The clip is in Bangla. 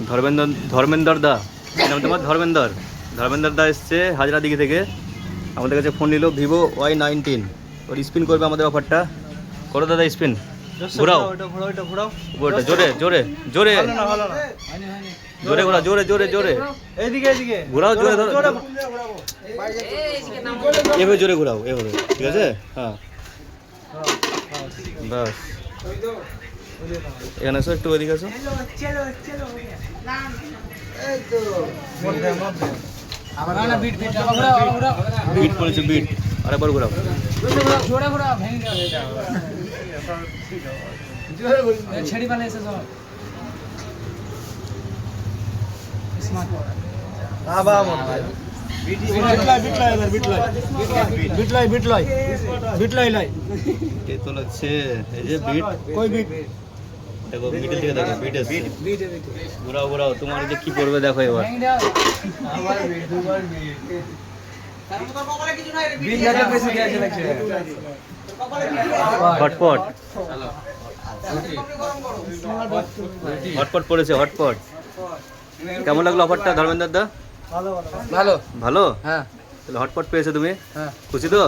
ধর্মেন্দ্র দা, নাম তোমার ধর্মেন্দ্র দা এসছে হাজরা দিঘি থেকে, আমাদের কাছে ফোন নিল ভিভো Y19। ওর স্পিন করবে আমাদের অফারটা। করো দাদা স্পিন, ঘোরাও ওটা, জোরে জোরে জোরে জোরে ঘোরা, জোরে জোরে জোরে ঘোরাও, জোরে ধরো, এভাবে জোরে ঘোরাও, এভাবে, ঠিক আছে? হ্যাঁ বাস, এখানে আসো, একটু ওইদিকে আসো। বিট পড়েছে, বিট আরেকবার ঘোরাও। এই তো লাগছে, এই যে বিট, কই বিট দেখো, মিডল থেকে দেখো, বিট আছে, ঘোরাও ঘোরাও, তোমার যে কি করবে দেখো এবার। হটপট হটপট পড়েছে, হটপট। কেমন লাগলো অফারটা ধর্মেন্দ্র দা? ভালো ভালো? হ্যাঁ। তাহলে হটপট পেয়েছো তুমি? হ্যাঁ। খুশি তো?